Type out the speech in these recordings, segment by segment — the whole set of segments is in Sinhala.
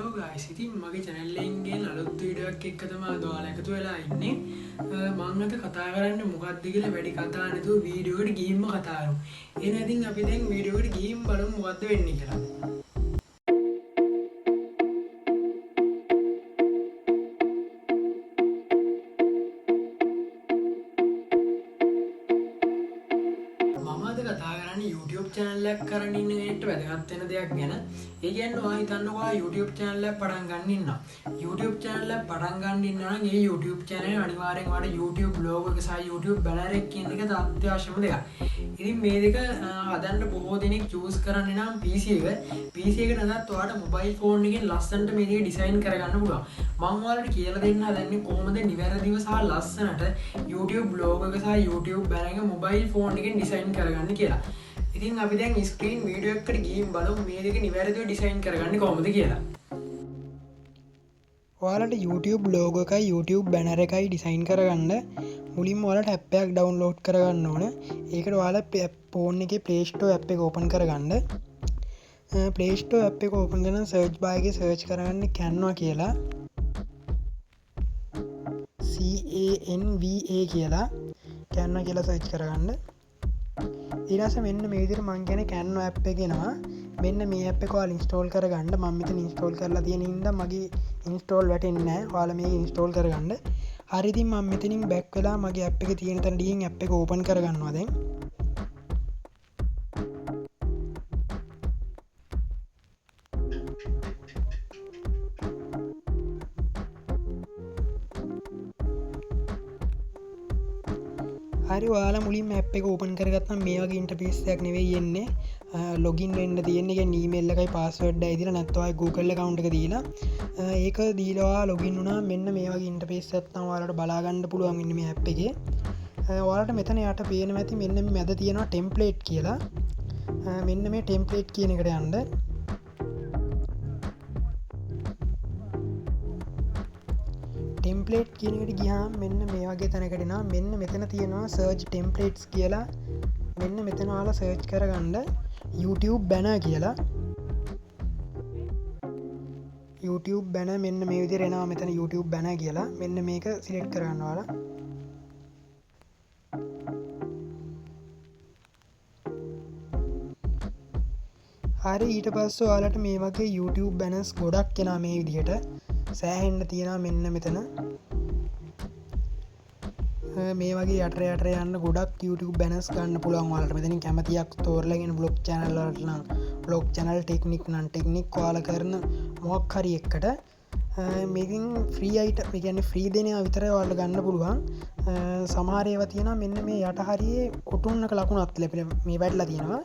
Hello guys, ඉතින් මගේ channel එකෙන් ගෙන අලුත් වීඩියෝ එකක් තමයි අද ඔයාලා එකතු වෙලා ඉන්නේ. මම අද කතා කරන්නේ මොකක්ද කියලා වැඩි කතා නැතුව වීඩියෝ එකට ගිහින්ම කතා කරමු. එහෙනම් ඉතින් අපි දැන් වීඩියෝ එකට ගිහින් බලමු මොකක්ද වෙන්නේ කියලා. YouTube channel එකක් කරන් ඉන්න කෙනෙක්ට වැදගත් වෙන දෙයක් ගැන. ඒ කියන්නේ ඔයා හිතන්නකෝ YouTube channel එකක් පටන් ගන්න ඉන්නවා. YouTube channel එකක් පටන් ගන්න ඉන්නවා නම් ඒ YouTube channel එක අනිවාර්යෙන් ඔයාලට YouTube logo එක සහ YouTube banner එක කියන එක අත්‍යවශ්‍යම දෙයක්. ඉතින් මේ දෙක හදන්න බොහෝ දෙනෙක් choose කරන්නේ නම් PC එක. PC එකට නැත්නම් ඔයාලට mobile phone එකෙන් ලස්සනට මේ දෙක design කරගන්න පුළුවන්. මම ඔයාලට කියලා දෙන්න හදන්නේ කොහොමද නිවැරදිව සහ ලස්සනට YouTube logo එක සහ YouTube banner එක mobile phone එකෙන් design කරගන්න කියලා. ඉතින් අපි දැන් ස්ක්‍රීන් වීඩියෝ එකකට ගිහින් බලමු මේ දෙක නිවැරදිව ඩිසයින් කරගන්නේ කොහොමද කියලා. ඔයාලට YouTube logo එකයි YouTube banner එකයි ඩිසයින් කරගන්න මුලින්ම ඔයාලට app එකක් download කරගන්න ඕන. ඒකට ඔයාලා phone එකේ Play Store app එක open කරගන්න. Play Store app එක open කරන search bar එකේ search කරගන්න Canva කියලා. CANVA කියලා Canva කියලා search කරගන්න. ඊට මෙන්න මේ විදිහට මම කියන්නේ Canva app එක එනවා. මෙන්න මේ app එක ඔයාලා install කරගන්න. මම මෙතන install කරලා තියෙන හින්දා මගේ install වැටෙන්නේ නැහැ. ඔයාලා මේක install කරගන්න. හරි ඉතින් මම මෙතනින් back වෙලා මගේ app එක තියෙන තැන ගිහින් app එක open කරගන්නවා දැන්. හරි ඔයාලා මුලින්ම app එක open කරගත්තාම මේ වගේ interface එකක් නෙවෙයි එන්නේ. login වෙන්න තියෙන්නේ. කියන්නේ email එකයි password එකයි දීලා නැත්නම් ඔයාලා Google account එක දීලා ඒක දීලා ඔයා login වුණා මෙන්න මේ වගේ interface එකක් තමයි ඔයාලට බලා ගන්න පුළුවන් ඉන්නේ මේ app එකේ. ඔයාලට මෙතන යට පේනවා ඇති මෙන්න මේ මැද තියෙනවා template කියලා. මෙන්න මේ template කියන එකට යන්න. ටෙම්පලේට් කියන එකට ගියාම මෙන්න මේ වගේ තැනකට එනවා. මෙන්න මෙතන තියෙනවා search templates කියලා. මෙන්න මෙතන ඔයාලා search කරගන්න YouTube banner කියලා. YouTube banner මෙන්න මේ විදිහට එනවා මෙතන YouTube banner කියලා. මෙන්න මේක select කරගන්න ඔයාලා. හරි ඊට පස්සේ ඔයාලට මේ වගේ YouTube banners ගොඩක් එනවා මේ විදිහට. සෑහෙන්න තියෙනවා මෙන්න මෙතන මේ වගේ යට යන්න ගොඩක් YouTube banners ගන්න පුළුවන් ඔයාලට. මෙතනින් කැමතියක් තෝරලාගෙන blog channel වලට නම් blog channel technique නම් technique ඔයාලා කරන මොකක් හරි එකකට මේකෙන් free item මේ කියන්නේ free දෙනවා විතරයි ඔයාලට ගන්න පුළුවන්. සමහර ඒවා තියෙනවා මෙන්න මේ යට හරියේ ඔටුන්නක ලකුණක් මේ වැටලා තියෙනවා.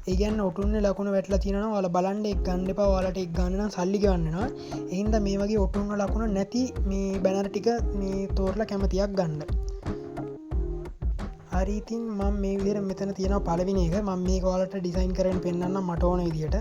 ඒ කියන්නේ ඔටුන්නේ ලකුණ වැටලා තියෙනවා. ඔයාලා බලන්න ඒක ගන්න එපා. ඔයාලට ඒක ගන්න නම් සල්ලි ගෙවන්න වෙනවා. ඒ හින්දා මේ වගේ ඔටුන්න ලකුණ නැති මේ බැනර් ටික මේ තෝරලා කැමතියක් ගන්න. හරි ඉතින් මම මේ විදිහට මෙතන තියෙනවා පළවෙනි එක. මම මේක ඔයාලට ඩිසයින් කරගෙන පෙන්නන්නම් මට ඕන විදිහට.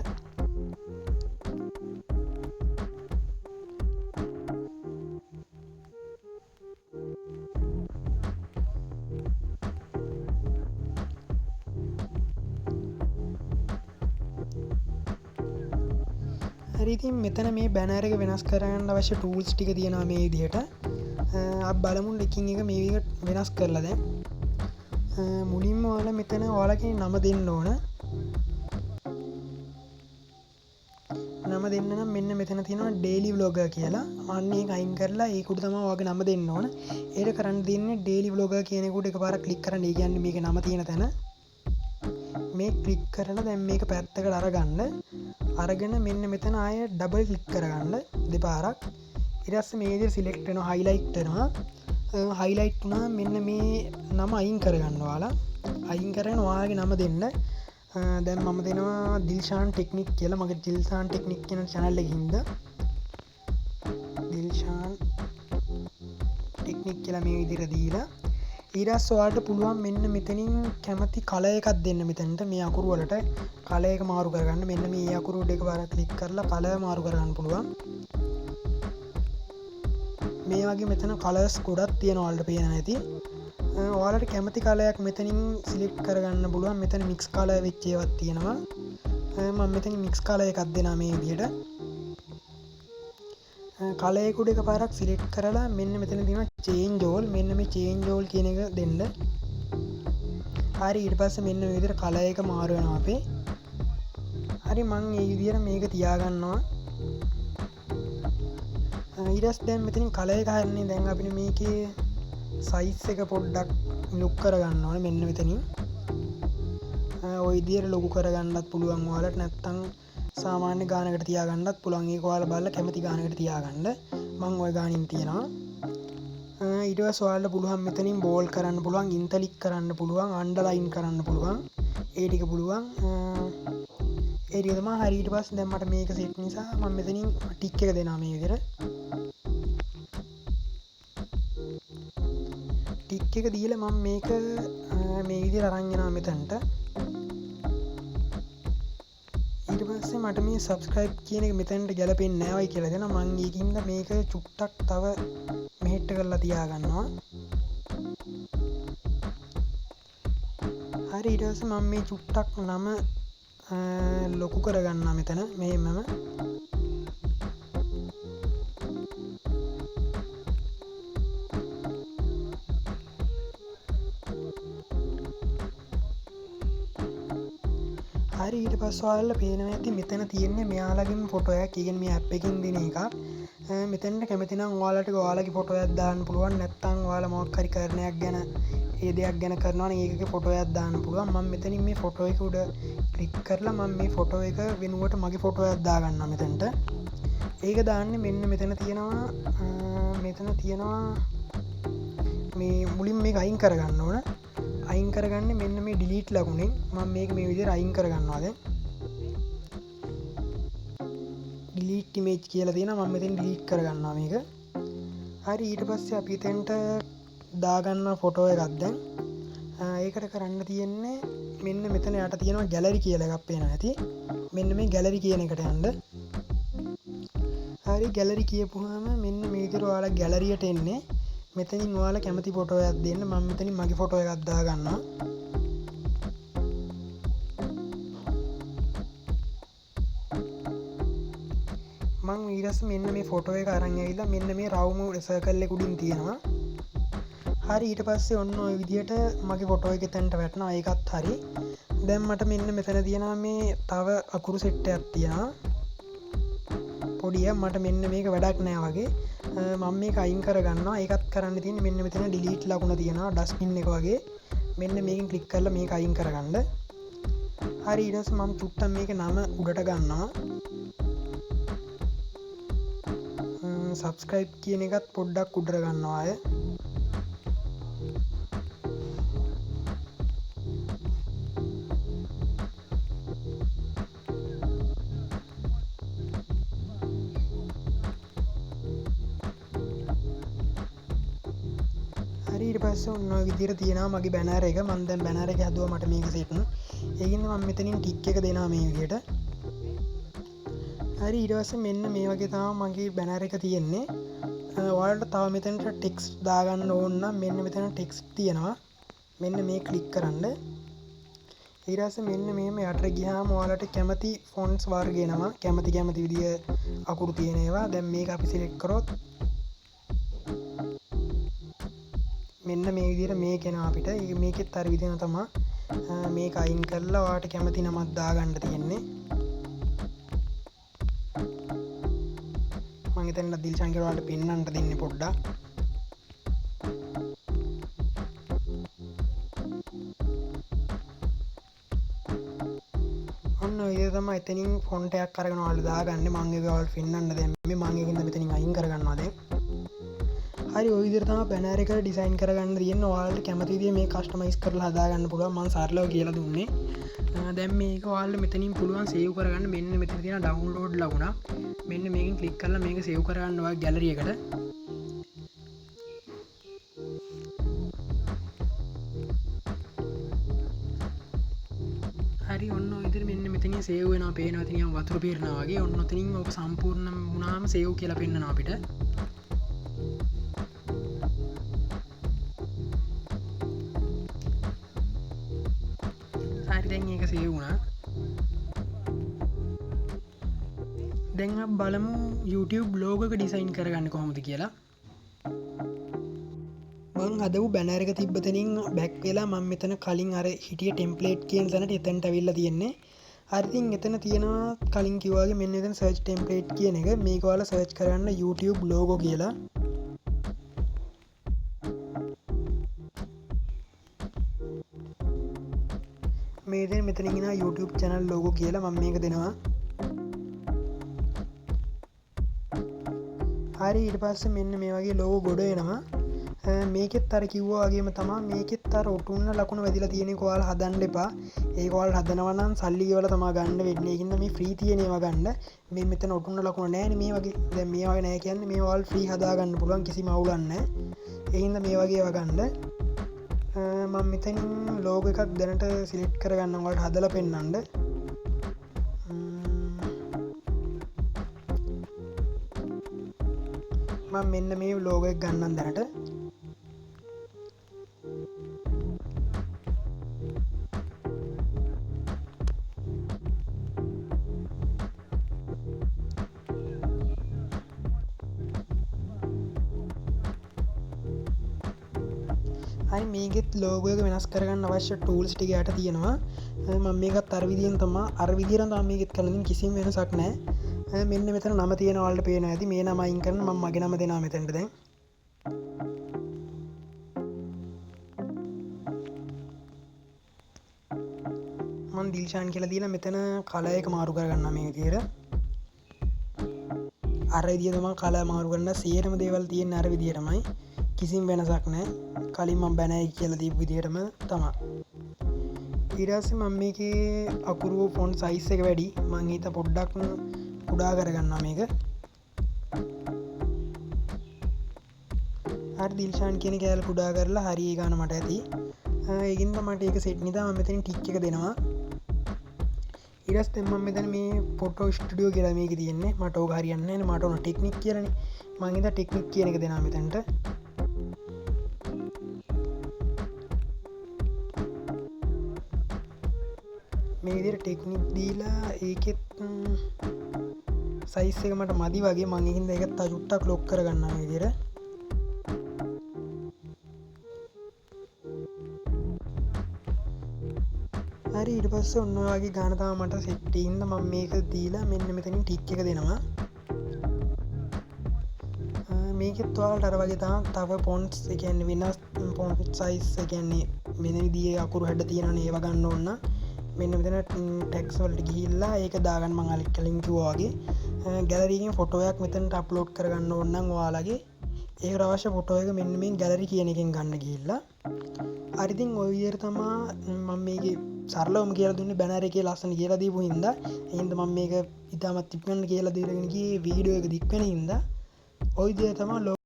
ඉතින් මෙතන මේ බැනර් එක වෙනස් කරන්න අවශ්‍ය ටූල්ස් ටික තියෙනවා මේ විදිහට. අපි බලමු එකින් එක මේ විදිහට වෙනස් කරලා දැන්. මුලින්ම ඔයාලා මෙතන ඔයාලගේ නම දෙන්න ඕන. නම දෙන්න නම් මෙන්න මෙතන තියෙනවා daily vlogger කියලා. අන්න ඒක අයින් කරලා ඒකට තමයි ඔයාගේ නම දෙන්න ඕන. ඒක කරන්න දෙන්නේ daily vlogger කියන එකට එකපාරක් ක්ලික් කරන්න. ඒ කියන්නේ මේකේ නම තියෙන තැන. මේ ක්ලික් කරලා දැන් මේක පැත්තකට අරගන්න. අරගෙන මෙන්න මෙතන ආය ඩබල් ක්ලික් කරගන්න දෙපාරක්. ඊට පස්සේ මේ විදිහට සිලෙක්ට් වෙනවා highlight වෙනවා. highlight වුණා මෙන්න මේ නම අයින් කරගන්න ඔයාලා. අයින් කරගෙන ඔයාලගේ නම දෙන්න. දැන් මම දෙනවා දිල්ෂාන් ටෙක්නික් කියලා. මගේ දිල්ෂාන් ටෙක්නික් කියන channel එකේ හින්දා දිල්ෂාන් ටෙක්නික් කියලා මේ විදිහට දීලා ඊට පස්සේ ඔයාලට පුළුවන් මෙන්න මෙතනින් කැමති කලර් එකක් දෙන්න. මෙතනට මේ අකුරු වලට කලර් එක මාරු කරගන්න. මෙන්න මේ අකුරු දෙක පාරක් ක්ලික් කරලා කලර් මාරු කරගන්න පුළුවන්. මේ වගේ මෙතන කලර්ස් ගොඩක් තියෙනවා ඔයාලට පේන නැති. ඔයාලට කැමති කලරයක් මෙතනින් සිලෙක්ට් කරගන්න පුළුවන්. මෙතන මික්ස් කලර් වෙච්ච ඒවාක් තියෙනවා. මම මෙතන මික්ස් කලර් එකක් දෙනවා මේ විදිහට. කලයකුඩ එක පාරක් සිලෙක්ට් කරලා මෙන්න මෙතන තියෙන චේන්ජ් ඕල් මෙන්න මේ චේන්ජ් ඕල් කියන එක දෙන්න. හරි ඊට පස්සේ මෙන්න මේ විදිහට කලර් එක මාරු වෙනවා අපේ. හරි මම මේ විදිහට මේක තියාගන්නවා. ඊට පස්සේ දැන් මෙතනින් කලර් එක හරිනේ දැන් අපිට මේකේ සයිස් එක පොඩ්ඩක් ලොක් කරගන්න ඕනේ මෙන්න මෙතනින්. ඔය විදිහට ලොකු කරගන්නත් පුළුවන් ඔයාලට නැත්නම් සාමාන්‍ය ගානකට තියාගන්නත් පුළුවන්. ඒක ඔයාලා බලලා කැමති ගානකට තියාගන්න. මම ওই ගානින් තියනවා. ඊට පස්සේ ඔයාලට පුළුවන් මෙතනින් බෝල් කරන්න පුළුවන්, ඉන්ටලික් කරන්න පුළුවන්, අන්ඩර්ලයින් කරන්න පුළුවන්. ඒ ටික පුළුවන්. ඒ ටික තමයි හරි. ඊට පස්සේ දැන් මට මේක සෙට් නිසා මම මෙතනින් ටික් එක දෙනවා මේ විදිහට. ටික් එක දීලා මම මේක මේ විදිහට අරන් යනවා මෙතනට. ඊට පස්සේ මට මේ subscribe කියන එක මෙතනට ගැලපෙන්නේ නැහැ වයි කියලා දෙනවා. මම ඒකින්ද මේක චුට්ටක් තව මෙහෙට කරලා තියාගන්නවා. හරි ඊට පස්සේ මම මේ චුට්ටක් නම ලොකු කරගන්නවා මෙතන මෙහෙමම. හරි ඊට පස්සේ ඔයාලට පේනවා ඇති මෙතන තියෙන්නේ මෙයාලගේම ෆොටෝ එකක්. ඒ කියන්නේ මේ ඇප් එකකින් දෙන එකක්. මෙතෙන්ට කැමති නම් ඔයාලට ඔයාලගේ ෆොටෝ එකක් දාන්න පුළුවන්. නැත්නම් ඔයාලා මොකක් හරි කරණයක් ගැන ඒ දෙයක් ගැන කරනවා නම් ඒකගේ ෆොටෝ එකක් දාන්න පුළුවන්. මම මෙතනින් මේ ෆොටෝ එක උඩ ක්ලික් කරලා මම මේ ෆොටෝ එක වෙනුවට මගේ ෆොටෝ එකක් දාගන්නවා මෙතනට. ඒක දාන්නේ මෙන්න මෙතන තියෙනවා මේ මුලින් මේක අයින් කරගන්න ඕන. අයින් කරගන්නේ මෙන්න මේ ඩිලීට් ලකුණෙන්. මම මේක මේ විදිහට අයින් කරගන්නවා දැන්. ඩිලීට් ඉමේජ් කියලා තියෙනවා. මම මෙතෙන් ඩිලීට් කරගන්නවා මේක. හරි ඊට පස්සේ අපි එතෙන්ට දාගන්න ෆොටෝ එකක් දැන්. ඒකට කරන්න තියෙන්නේ මෙන්න මෙතන යට තියෙනවා ගැලරි කියලා එකක් පේනවා ඇති. මෙන්න මේ ගැලරි කියන එකට යන්න. හරි ගැලරි කියපුවාම මෙන්න මේ විදිහට ඔයාලා ගැලරියට එන්නේ. මෙතනින් ඔයාලා කැමති ෆොටෝ එකක් දෙන්න. මම මෙතනින් මගේ ෆොටෝ එකක් දාගන්නවා. මම ඊට මෙන්න මේ ෆොටෝ එක අරන් ඇවිල්ලා මෙන්න මේ රවුම සර්කල් එක උඩින් තියෙනවා. හරි ඊට පස්සේ ඔන්න ඔය විදිහට මගේ ෆොටෝ එක එතනට වැටෙනවා. ඒකත් හරි. දැන් මට මෙන්න මෙතන තියෙනවා මේ තව අකුරු සෙට් එකක් තියෙනවා. පොඩිය මට මෙන්න මේක වැඩක් නෑ වගේ. මම මේක අයින් කරගන්නවා. ඒකත් කරන්න තියෙන්නේ මෙන්න මෙතන ඩිලීට් ලකුණ තියෙනවා ඩස්ට්බින් එක වගේ. මෙන්න මේකෙන් ක්ලික් කරලා මේක අයින් කරගන්න. හරි ඊට පස්සේ මම චුට්ටක් මේක නම උඩට ගන්නවා. subscribe කියන එකත් පොඩ්ඩක් උඩට ගන්නවා අය. ඊට පස්සේ ඔන්න ඔය විදිහට තියෙනවා මගේ බැනර් එක. මම දැන් බැනර් එක හදුවා මට මේක සෙට් වුණා. ඒකින්ද මම මෙතනින් ටික් එක දෙනවා මේ විදිහට. හරි ඊට පස්සේ මෙන්න මේ වගේ තමයි මගේ බැනර් එක තියෙන්නේ. ඔයාලට තව මෙතනට ටෙක්ස්ට් දාගන්න ඕන නම් මෙන්න මෙතන ටෙක්ස්ට් තියෙනවා. මෙන්න මේ ක්ලික් කරන්න. ඊට පස්සේ මෙන්න මෙහෙම යට ගියාම ඔයාලට කැමති ෆොන්ට්ස් වර්ග එනවා. කැමති විදිය අකුරු තියෙන ඒවා. දැන් මේක අපි සිලෙක්ට් කරොත් මෙන්න මේ විදිහට මේක එනවා අපිට. මේකෙත් අර විදිහම තමයි මේක අයින් කරලා ඔයාලට කැමති නමක් දාගන්න තියෙන්නේ. මම හිතන්නේ දිල්ෂාන් කියලා ඔයාලට පෙන්නන්න දෙන්නේ පොඩ්ඩක්. ඔන්න ඔය තමයි එතනින් ෆොන්ට් එකක් අරගෙන ඔයාලා දාගන්නේ. මම ඒක ඔයාලට පෙන්නන්න දැම්මේ. මම ඒකින්ද මෙතනින් අයින් කරගන්නවා දැන්. හරි ඔය විදිහට තමයි බැනර් එක ඩිසයින් කරගන්න තියෙන්නේ. ඔයාලට කැමති විදිහේ මේ කස්ටමයිස් කරලා හදාගන්න පුළුවන්. මම සරලව කියලා දුන්නේ. දැන් මේක ඔයාලට මෙතනින් පුළුවන් සේව් කරගන්න. මෙන්න මෙතන තියෙන ඩවුන්ලෝඩ් ලකුණ. මෙන්න මේකෙන් ක්ලික් කරලා මේක සේව් කරගන්න ඔයාලා ගැලරි එකට. හරි ඔන්න ඔය විදිහට මෙන්න මෙතනින් සේව් වෙනවා. පේනවා එතනින් වතුර පිරනවා වගේ. ඔන්න ඔතනින් ඔක සම්පූර්ණ වුණාම සේව් කියලා පෙන්නනවා අපිට. හරි දැන් ඒක සේව් වුණා. දැන් බලමු YouTube ලෝගක ඩිසයින් කරගන්න කොහොමද කියලා. මං හදපු බැනර් එක තිබ්බතනින් බැක් වෙලා මම මෙතන කලින් අර හිටිය ටෙම්ප්ලේට් කියන තැනට එතනට අවිල්ලා තියෙන්නේ. හරි ඉතින් එතන තියෙනවා කලින් කිව්වා වගේ මෙන්න එතන සර්ච් ටෙම්ප්ලේට් කියන එක. මේක ඔයාලා සර්ච් කරන්න YouTube logo කියලා. මේ දැන් මෙතන ඉන්න YouTube channel logo කියලා මම මේක දෙනවා. හරි ඊට පස්සේ මෙන්න මේ වගේ logo ගොඩ එනවා. මේකෙත් අර කිව්වා වගේම තමයි මේකෙත් අර ඔටුන්න ලකුණ වැදිලා තියෙන එක ඔයාලා හදන්න එපා. ඒක ඔයාලා හදනවා නම් සල්ලි ගෙවලා තමයි ගන්න වෙන්නේ. ඒකින්ද මේ ෆ්‍රී තියෙන ඒවා ගන්න. මේ මෙතන ඔටුන්න ලකුණ නැහැ මේ වගේ. දැන් මේ වගේ නැහැ කියන්නේ මේ ඔයාලා ෆ්‍රී හදා ගන්න පුළුවන් කිසිම අවුලක් නැහැ. ඒකින්ද මේ වගේ ඒවා ගන්න. මම මෙතනින් ලෝගෝ එකක් දැනට සිලෙක්ට් කරගන්න ඔයාලට හදලා පෙන්නන්න. මම මෙන්න මේ ලෝගෝ එක ගන්නම් දැනට. හරි මේකෙත් ලෝගෝ එක වෙනස් කරගන්න අවශ්‍ය ටූල්ස් ටික යට තියෙනවා. මම මේකත් අර විදියෙන් තමයි අර විදියට තමයි මේකෙත් කරන්නේ. කිසිම වෙනසක් නැහැ. මෙන්න මෙතන නම තියෙන ඔයාලට පේනවා ඇති. මේ නම අයින් කරන්න මම මගේ නම දෙනවා මෙතනට දැන්. මම දිල්ෂාන් කියලා දීලා මෙතන කලර් එක මාරු කරගන්නවා මේ විදියට. අර විදිය තමයි කලර් මාරු කරන්න සියරම දේවල් තියෙන්නේ අර විදියටමයි. කිසිම වෙනසක් නැහැ. කලින් මම බැනයි කියලා දීපු විදියටම තමයි. ඊට පස්සේ මම මේකේ අකුරු ෆොන්ට් සයිස් එක වැඩි. මම හිත පොඩ්ඩක් කුඩා කරගන්නවා මේක. හරි දිල්ෂාන් කියන කෑල්ල කුඩා කරලා හරි ඒ ගන්න මට ඇති. ඒකින්ද මට ඒක සෙට් නිසා මම මෙතනින් ටික් එක දෙනවා. ඊට පස්සේ මම මෙතන මේ ෆොටෝ ස්ටුඩියෝ කියලා මේකේ තියෙන්නේ. මට ඕක හරියන්නේ නැහැ නේ. මට ඕන ටෙක්නික් කියලානේ. මම හිතා ටෙක්නික් කියන එක දෙනවා මෙතනට. මේ විදිහට ටෙක්නික් දීලා ඒකෙත් සයිස් එක මට මදි වගේ. මම ඒකින්ද ඒක තව චුට්ටක් ලොක් කරගන්නවා මේ විදිහට. හරි ඊට පස්සේ ඔන්න ඔය වගේ ගාන තමයි මට සෙට් වෙන්න. මම මේක දීලා මෙන්න මෙතනින් ටික් එක දෙනවා. මේකෙත් ඔයාලට අර වගේ තමයි තව ෆොන්ට්ස් ඒ කියන්නේ වෙනස් ෆොන්ට් සයිස් ඒ කියන්නේ මෙන්න විදිහේ අකුරු හැඩ තියෙනවනේ ඒව ගන්න ඕන නම් මෙන්න මෙතන ටෙක්ස්ට් වලට ගිහිල්ලා ඒක දාගන්න මම කලින් කිව්වා වගේ. ගැලරි එකෙන් ෆොටෝ එකක් මෙතනට අප්ලෝඩ් කරගන්න ඕන නම් ඔයාලගේ ඒකට අවශ්‍ය ෆොටෝ එක මෙන්න මේ ගැලරි කියන එකෙන් ගන්න ගිහිල්ලා. හරි ඉතින් ඔය විදිහට තමයි මම මේකේ සරලවම කියලා දුන්නේ බැනර් එකේ ලස්සන කියලා දීපු හින්දා. එහෙනම් මම මේක ඉතාමත් ඉක්මනට කියලා දීලාගෙන ගියේ වීඩියෝ එක දික් වෙන හින්දා. ඔය විදිහට තමයි